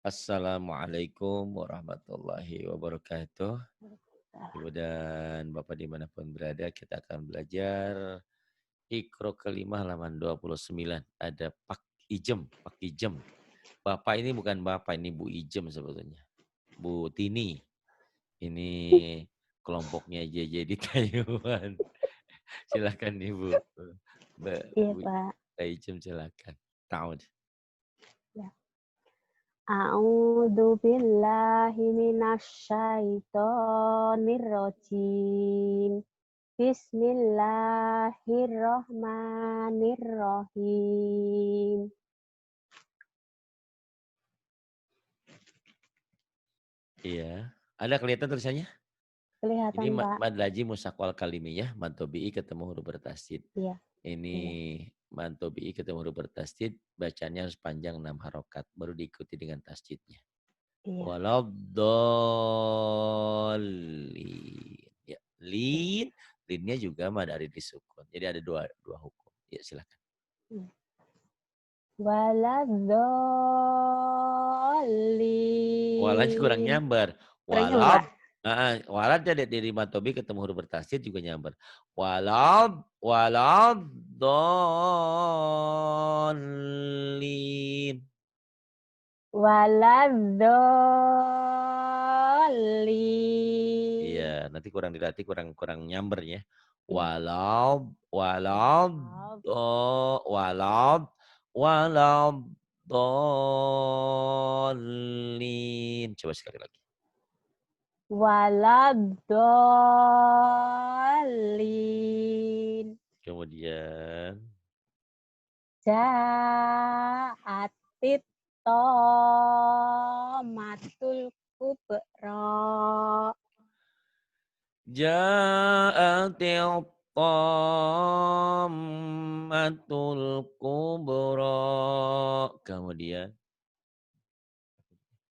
Assalamualaikum warahmatullahi wabarakatuh. Ibu dan Bapak dimanapun berada, kita akan belajar Iqra kelima halaman 29. Ada Pak Ijem, Pak Ijem. Bapak ini bukan Bapak, ini Bu Ijem sebetulnya. Bu Tini. Ini kelompoknya JJ di Taiwan. Silakan Ibu. Iya, Bu Pak. Ijem silakan. Ta'ud. Ya. A'udzu billahi minasyaitonir rajim. Bismillahirrahmanirrahim. Iya. Ada kelihatan tulisannya? Ini Kelihatan, Pak? mad laji musakwal kalimiyah, mad tobi'i ketemu huruf bertasdid. Iya. Ini Iya. mad tobi'i ketemu huruf bertasdid, bacanya harus panjang 6 harokat, baru diikuti dengan tasdidnya. Iya. Waladdallin. Ya, Iya. linnya juga mad arid disukun. Jadi ada dua hukum. Ya, silakan. Walanya kurang Waladzallin. nyambar. Kurang nyamber, Pak? Walad ada dari matobi ketemu huruf bertasdid juga nyambar. Waladdallin. Iya, Waladzallin. nanti kurang dilatih, kurang nyamber ya. Iya. Waladdallin. Coba sekali lagi. Waladolin. Kemudian Ja'atit tomatul kubra. ja'atil tammatul kubra. Kemudian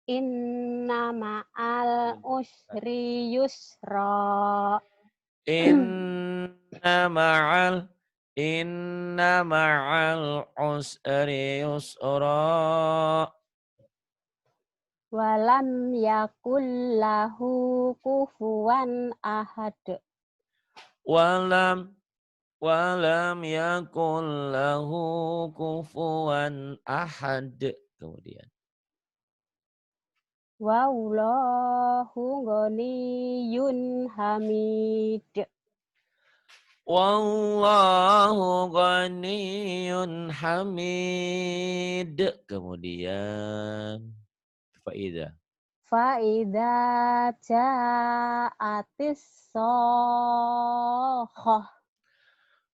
Inna ma'al usri yusra. Inna ma'al usri yusra. Walam yakul lahu kufuwan ahad. Walam yakul lahu kufuwan ahad. Kemudian Wallahu ghaniyun hamid. wallahu ghaniyun hamid. Kemudian faidah. Fa'idha ja'atis sokhah.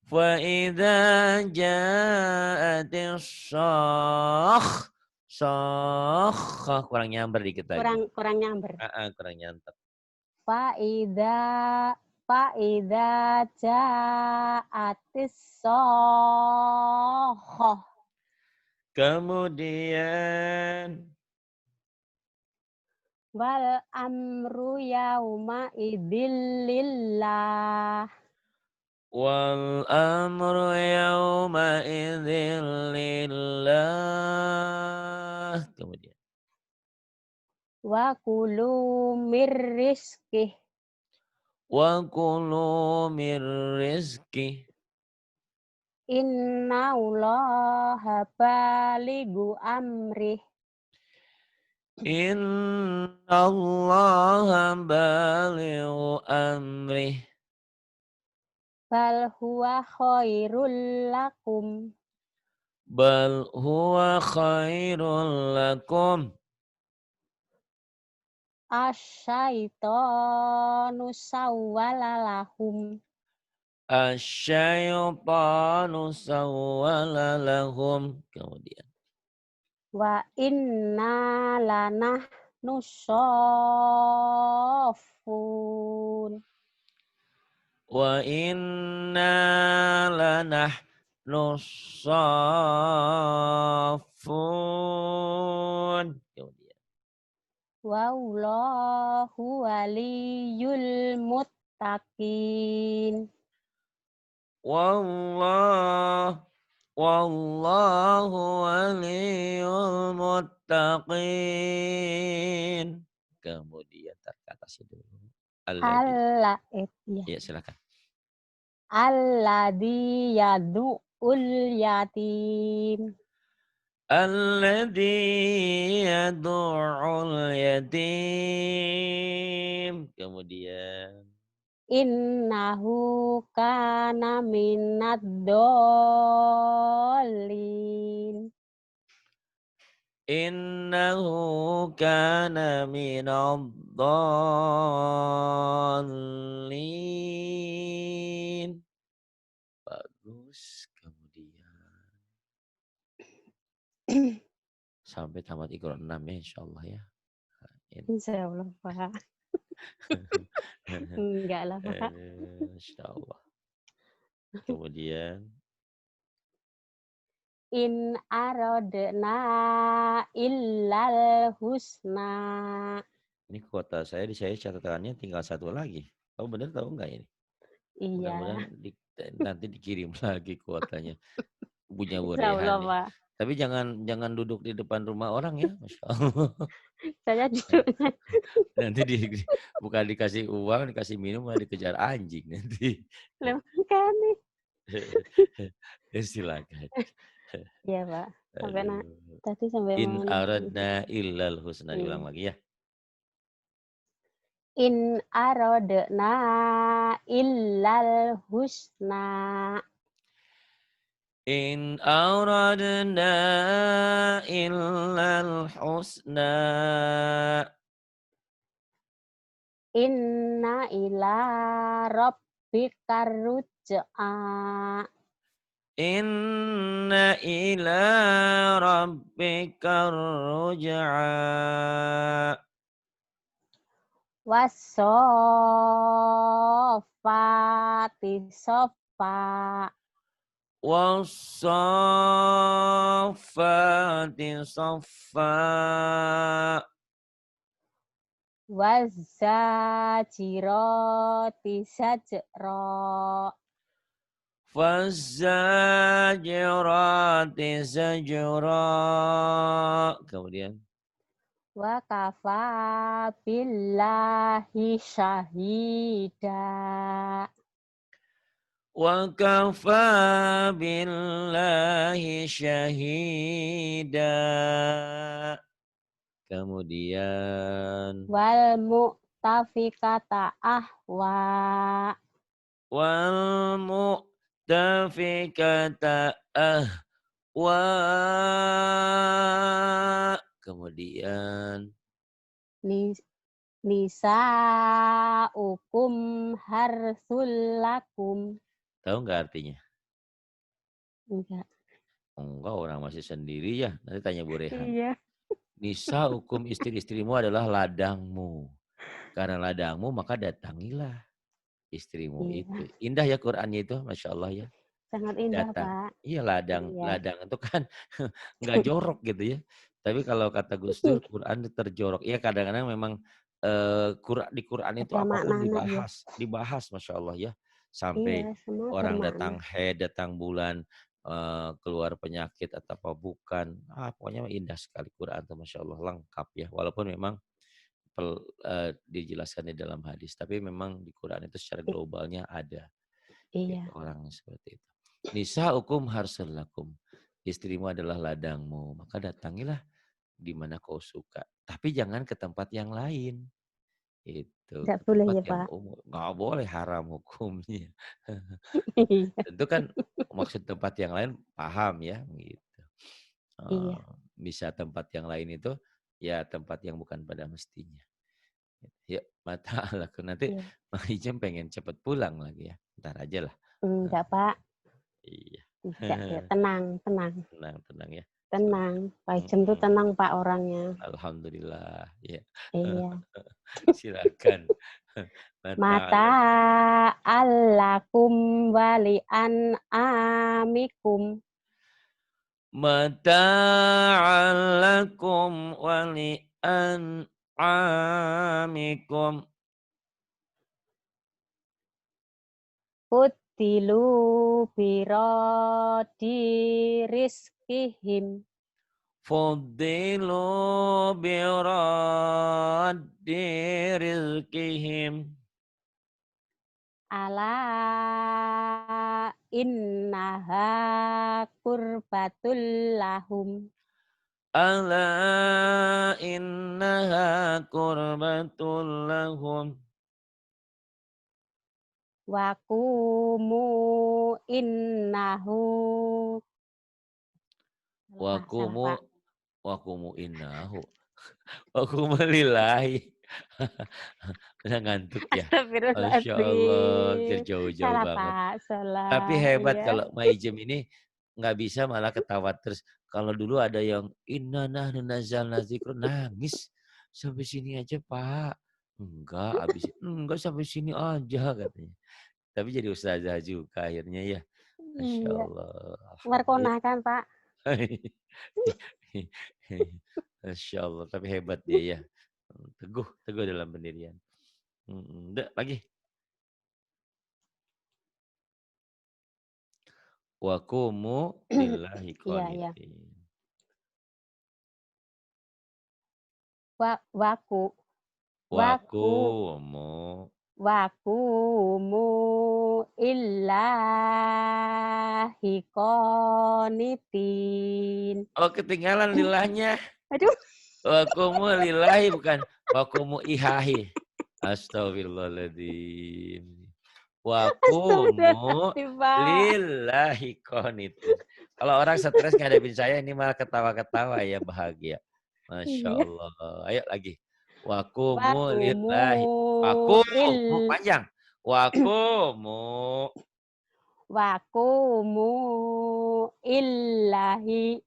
Fa'idha ja'atis sokh. Kurang nyamber dikit lagi. Kurang nyamber. Kurang nyantep. Fa'idha ja'atis sokhah. Kemudian Wal amru yauma idzillillah. wal amru yawma idzin lillah. Kemudian Wa kulu mir rizkih. wa kulu mir rizki. Inna allaha baligu amrih. Inna allaha balighu amrih. Bal huwa khairul lakum. Bal huwa khairul lakum. Asyaitonu sawwala lahum. Asyaitanu sawwala lahum. Kemudian Wa inna lanahnu soffun. wa inna lanahnu saffun. Kemudian Wallahu waliyul muttaqin. wallah Wallahu waliyul muttaqin. Kemudian ke atasnya dulu. Alladzi. Allah ya. Ya silakan. Alladzi yadu'ul yatim. Alladzi yad'ul yatim. Kemudian Innahu kana minad dolin. innahu kana minadh dallin. Bagus. Kemudian sampai tamat Iqra 6 ya insyaallah ya. Insyaallah, Pak. Enggak lah, Pak. Insyaallah. Kemudian In aradna illal husna. ini kuota saya catatannya tinggal satu lagi. Kamu benar tahu nggak ini? Iya, Mudah-mudahan nanti dikirim lagi kuotanya. Punya Bu insyaallah, Rehan nih. Pak. Tapi jangan duduk di depan rumah orang ya, Masya Allah. Saya duduknya Nanti bukan dikasih uang, dikasih minum, malah dikejar anjing nanti. kan nih. Silakan. Iya, Pak. Sampai Aduh. tadi sampai In mana? aradna illal husna. Diulang Iya. lagi ya. In aradna illal husna. In aradna illal husna. Inna ila rabbika ruj'a. Inna ila rabbika ruj'a. Wassofati soffa. Wassafati saffa. Wazzajirati zajra. Fazzajirati zajra. Kemudian Wa kafa billahi syahida. wa kafa billahi syahida. Kemudian Wal mu'tafikata ahwa. wal mu'tafikata ahwa. Kemudian Nisa'ukum harsul lakum. tahu nggak artinya? Enggak. Enggak, orang masih sendiri ya. Nanti tanya Bu Rehan. Iya. Nisa hukum istri-istrimu adalah ladangmu. Karena ladangmu maka datangilah istrimu Iya. itu. Indah ya Qur'annya itu, Masya Allah ya. Sangat indah, Datang. Pak. Iya ladang, Iya. ladang itu kan nggak jorok gitu ya. Tapi kalau kata Gus Dur, Quran itu terjorok. Iya kadang-kadang memang di Quran itu Ada apapun maknanya ya. dibahas Masya Allah ya. Sampai Iya, semua orang bermakna. datang haid, datang bulan, keluar penyakit atau apa bukan. Pokoknya indah sekali Quran itu Masya Allah lengkap ya. Walaupun memang dijelaskan di dalam hadis. Tapi memang di Quran itu secara globalnya ada. Iya. Orang seperti itu. Nisa hukum harsul lakum. Istrimu adalah ladangmu. Maka datangilah di mana kau suka. Tapi jangan ke tempat yang lain. Itu Enggak ke boleh tempat ya, yang Pak. umum. Nggak boleh haram hukumnya. Iya. Tentu kan maksud tempat yang lain paham ya. Gitu. Iya. Bisa tempat yang lain itu ya tempat yang bukan pada mestinya. Ya mata aku nanti Iya. Mang Ijem pengen cepet pulang lagi ya. Ntar aja lah. Enggak, Pak. Iya. Tidak, ya. Tenang, tenang. Tenang ya. Tenang. Pak Ijem tuh tenang, Pak, orangnya. Alhamdulillah. Ya. Iya. Silakan. Mata allakum wali an amikum. Mata'alakum wali an'amikum. Fuddilu birodi rizkihim. Fuddilu biraddi rizkihim. Ala innaha kurbatul lahum. Ala innaha kurbatul lahum. Wakumu innahu. Salah, Wakumu innahu. Wakumu lillahi. Udah ngantuk ya. Masya Allah, Astagfirullahaladzim. jauh-jauh Salah banget. Pak, Tapi salah. hebat Iya. kalau Maijem ini nggak bisa malah ketawa terus. Kalau dulu ada yang inna nahnu nazzalna dzikra nangis. Sampai sini aja Pak. Enggak sampai sini aja katanya. Tapi jadi ustazah juga akhirnya ya. Masya Iya. Allah. Markonah kan Pak. Masya Allah. Tapi hebat dia ya. Teguh dalam pendirian. Udah lagi. Wa qumu lillahi Iya, iya. qanitin. Waku. Wa qumu. Wakumu illahi qanitin. Oh ketinggalan lillahnya. Aduh. Wa qumu lillahi bukan wa qumu ihahi. Astagfirullahaladzim. Wa qumu Astagfirullahaladzim, Pak. lillahi qanitin. Kalau orang stres ngadepin saya ini malah ketawa-ketawa ya bahagia. Masya Iya. Allah. Ayo lagi. Wa qumu Wakumu lillahi. Wa qumu panjang. Wa qumu. Wakumu illahi.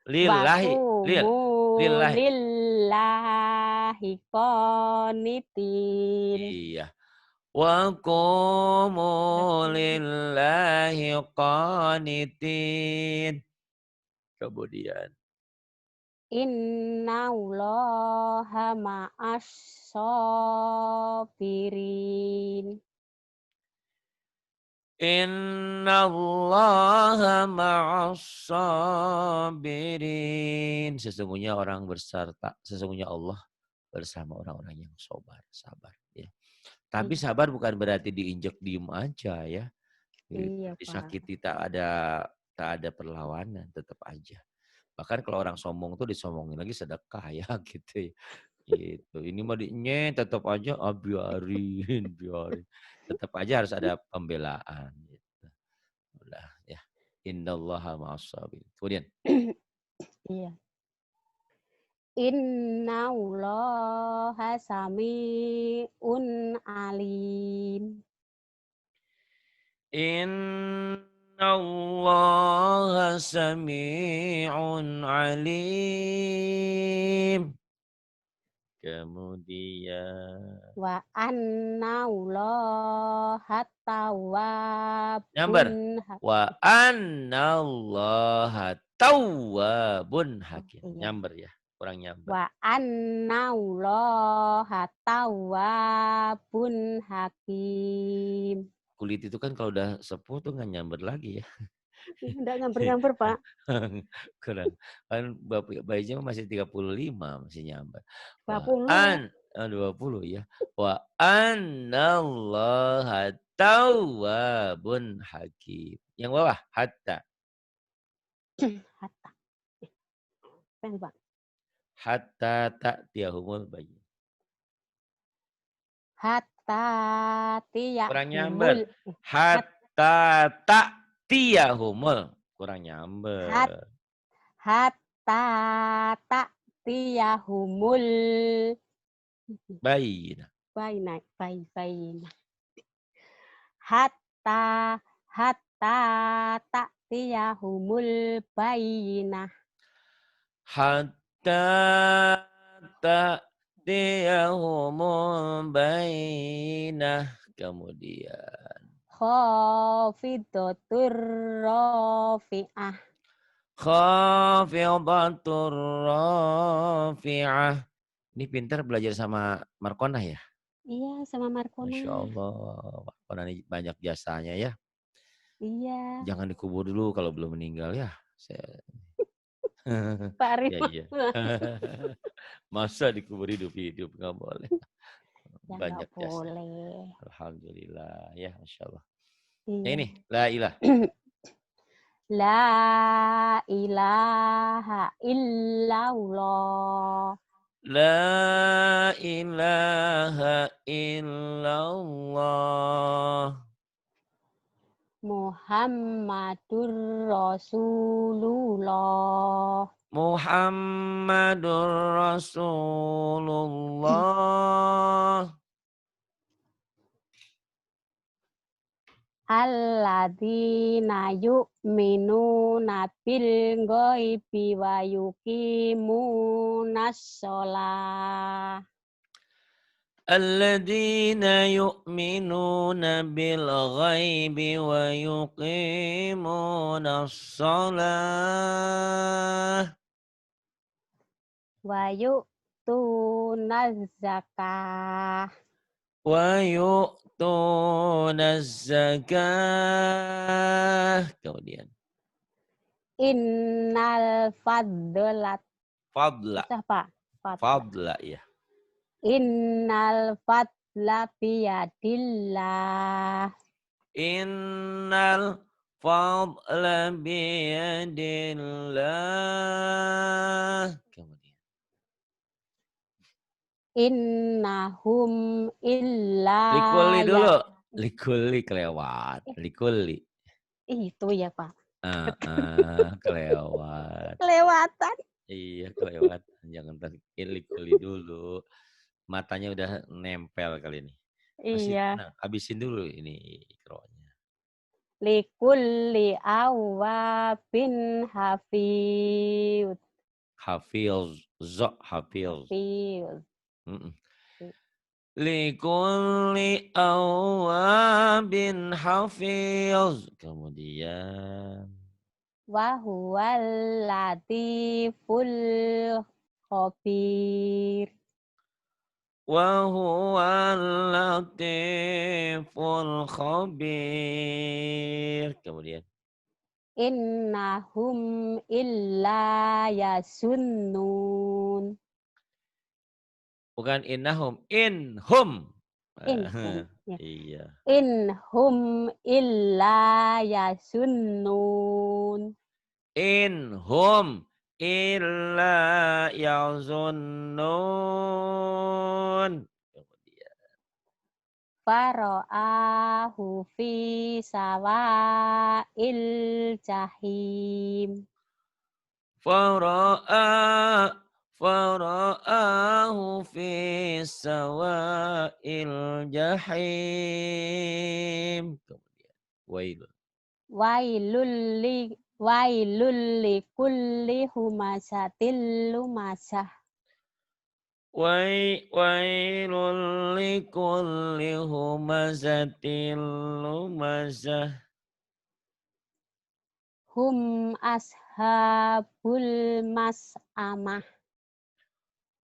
Lillahi. Wakumu Lillahi. lillahi qanitin. Iya. Wa qumu lillahi qanitin. Kemudian. Inna Allaha ma'as sabirin. Inna Allaha ma'as sabirin. Sesungguhnya Allah bersama orang-orang yang sabar. Ya. Tapi sabar bukan berarti diinjak diem aja ya. Iya, Pak. Disakiti tak ada perlawanan, tetap aja. Bahkan kalau orang sombong tuh disomongin lagi sedekah ya gitu ya. Gitu. Ini mah tetap aja biarin. Tetap aja harus ada pembelaan gitu. Udah ya. Innallaha ma'as-sabirin. Kemudian Iya. Inna Allaha sami'un alim. Innallaha sami'un alim. Kemudian Wa anna Allaha nyamber. tawwabun Wa annallaha tawwabun hakim. iya. Nyamber ya, kurang nyamber. Wa anna Allaha tawwabun hakim. Kulit itu kan kalau udah sepuh tuh nggak nyamber lagi ya. Enggak nyamber-nyamber, Pak. Kurang. Kan bayinya masih 35 masih nyamber. 20. 20 ya. Wa annallaha tawwabun hakim. Yang bawah hatta. Hatta. Pen, Pak. Hatta ta'tiyahumul bayyinah. Hatta Kurang nyamber. tiyahumul. Hatta ta'tiyahumul. Kurang nyamber. Hatta ta'tiyahumul Bayyinah. baina. Hatta ta'tiyahumul bayyinah. Hatta ta'tiyahumul bayyinah. Kemudian Khafidatur rafi'ah. khafidatur rafi'ah. Ini pintar belajar sama Markonah ya? Iya, sama Markona. Masya Allah. Markonah ini banyak jasanya ya. Iya, Jangan dikubur dulu kalau belum meninggal ya. Pak Ya Rima. iya. Masa dikubur hidup-hidup nggak boleh. Ya nggak Banyak jasanya. boleh. Alhamdulillah ya, masya Allah. Ya Iya. ini la ilah. La ilaha illallah. La ilaha illallah. Muhammadur Rasulullah. Muhammadur Rasulullah. Alladzina yu'minuna bil ghaibi wa yuqimunas shalah. الذين يؤمنون بالغيب ويقيمون الصلاة Wa yu'tunaz zakah. ويؤتون الزكاة. Kemudian Innal fadlat. fadla, Susah, Pak. Fadla. fadla ya. Innal fadla biyadillah. Innal fadla biyadillah. Kemudian Innahum illa likulli ya. dulu. Likulli kelewat. Likulli. Itu ya, Pak. Kelewat. Kelewatan. Iya, kelewatan. Jangan tarik likulli dulu. Matanya udah nempel kali ini. Masih Iya. tenang. Habisin dulu ini ikronya. Likulli awabin hafiz. Hafiz. Hafiz. Hafiz. Mm-mm. Likulli awabin hafiz. Kemudian. Wahuwal latiful khabir. Wahuwal latiful khabir. Kemudian. Innahum illa yasunnun. Bukan innahum. Inhum. Inhum. Ya. Iya. Inhum illa yasunnun. Inhum illa yazunnun. Kemudian. Fara'ahu fi sawa'il jahim. Fara'a fara'ahu fi sawa'il jahim. Kemudian. Wailun. Wailul li kulli humazatil lumazah. Wailul likulli humazatil lumazah. Hum ashabul mas'amah.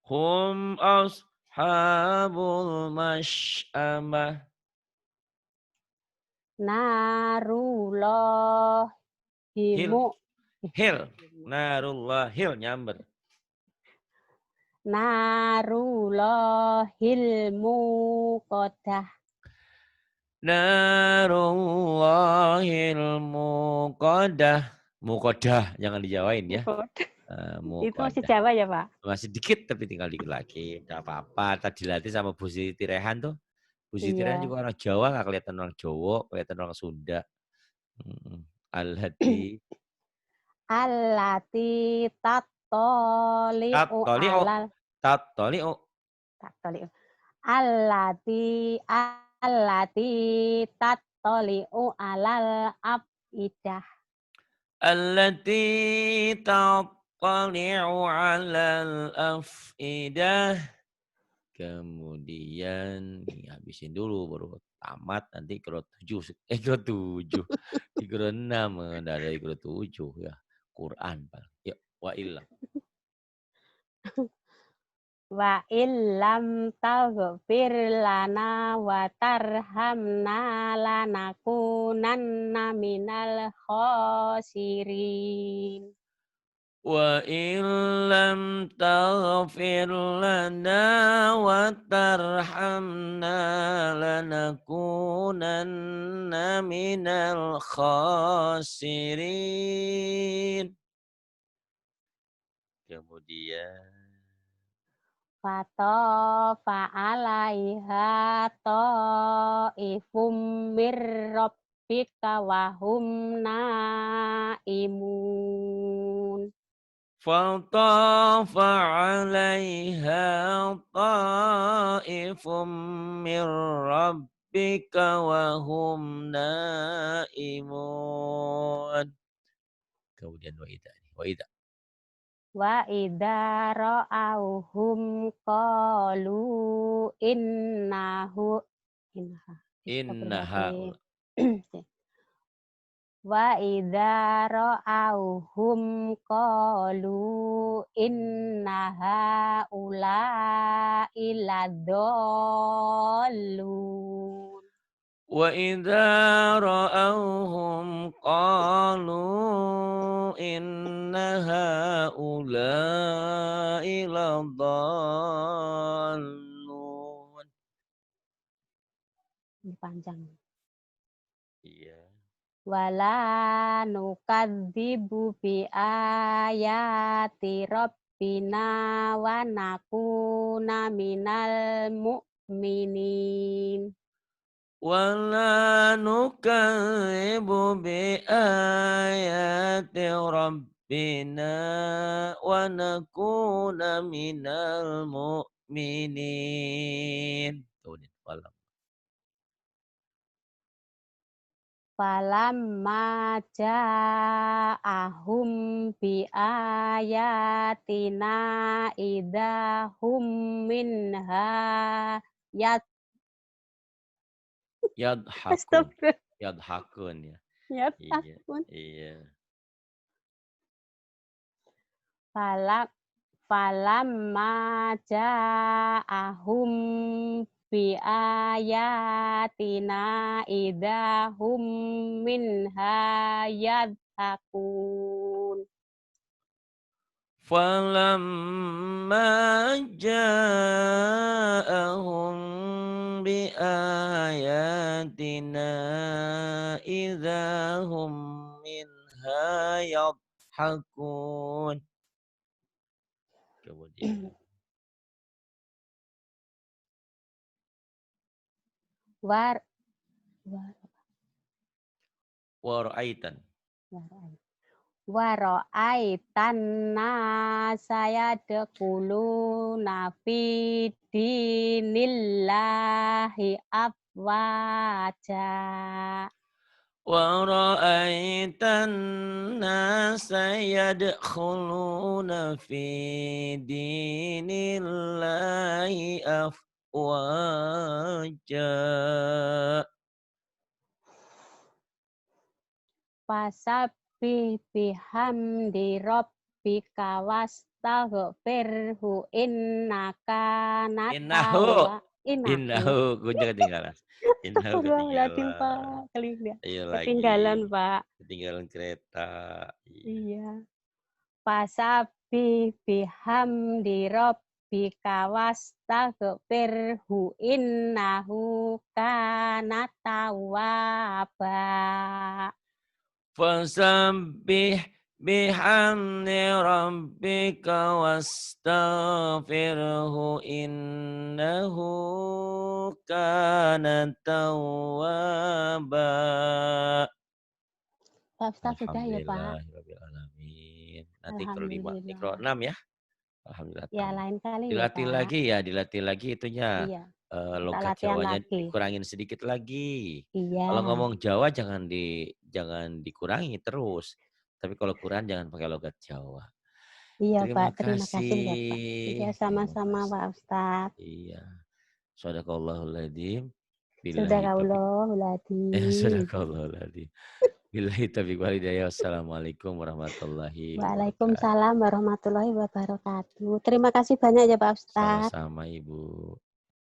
Hum ashabul mash'amah. Narullah Hil. himu. Hil. Narullah. Hil nyamber. Narullahil muqaddah. Narullahil muqaddah. Muqaddah. Jangan dijawain ya. Itu masih Muqaddah. Jawa ya, Pak? Masih dikit tapi tinggal dikit lagi. Tidak apa-apa. Tadi dilatih sama Bu Siti Rehan tuh. Bu Siti Rehan Iya. juga orang Jawa. Nggak kelihatan orang Jawa. Kelihatan orang Sunda. Al-Hadi. Allati tattoli'u Tattoli'u. alal Tattoli'u. tattoli'u. Allati tattoli'u alal afidah. Allati tattali'u 'alal afidah. Kemudian habisin dulu baru tamat nanti ikro 7. Ikro 7. Ikro 6. Enggak ada ikro 7 ya. Quran, Pak. Yuk, wa illam. Wa illam taghfir lana wa tarhamna lanakunanna minal khosirin. Wa illam taghfir lana wa tarhamna lanakunanna minal khasirin. Kemudian Fatofa alaiha ta'ifum mir rabbika wa hum naimun. فطاف عليها طائف من ربك وهم نائمون. Kemudian wa idza Wa idza ra'auhum qalu inna astagfirullahaladzim. haula Wa idza ra'auhum qalu inna haula'i ladzallun. wa idza ra'awhum qalu inna haula'i ladallun. Ini panjang. Iya. Wala nukadzibu bi ayati rabbina wa nakuna minal mu'minin. Wala nukadzibu bi ayati rabbina wa nakuna minal mu'minin. Kemudian Falamma ja'ahum bi ayatina idahum minha yadhakun. astagfirullah Yadhakun ya. Iya. yadhakun. Iya. Falamma ja'ahum bi ayatina idahum minha yadhakun. Falamma ja'ahum bi ayatina idahum minha yadhakun. Kemudian War, war, waraitan. Waro'aitan saya dekulu nafi dinillahi afwaja. ورأيت الناس يدخلون في دين الله أفواجا. Fasabbih bihamdi rabbika wastaghfirhu innaka Innahu natawa innahu. innahu gue ketinggalan. Innahu Astagfirullahaladzim ketinggalan. Pak, Ayo ketinggalan lagi. Pak. Ketinggalan kereta. Iya. Iya. Fasabbih bihamdi rabbika wastaghfirhu innahu kana tawwaba. Fasabbih bihamdi rabbika wastaghfirhu innahu kana tawwaba. Pak Ustaz sudah ya Pak? Alhamdulillahirabbil alamin. Nanti kelima, Iqra Alhamdulillah. 6 ya. Alhamdulillah Ya tamat. lain kali ya Dilatih Pak. lagi ya, dilatih lagi itunya. Iya. Kita Logat latihan Jawanya lagi. dikurangin sedikit lagi. Iya. Kalau ngomong Jawa jangan dikurangi terus. Tapi kalau Quran jangan pakai logat Jawa. Iya Terima Pak, terima kasih ya Pak. Iya kasih. Terima sama-sama kasih. Pak Ustaz. Iya. Shadaqallahul adzim. Billahi taufiq. Sadaqallahul adzim. Shadaqallahul adzim. Billahi taufiq wal hidayah. Wassalamualaikum warahmatullahi wabarakatuh. Waalaikumsalam warahmatullahi wabarakatuh. Terima kasih banyak ya Pak Ustadz. Sama-sama Ibu.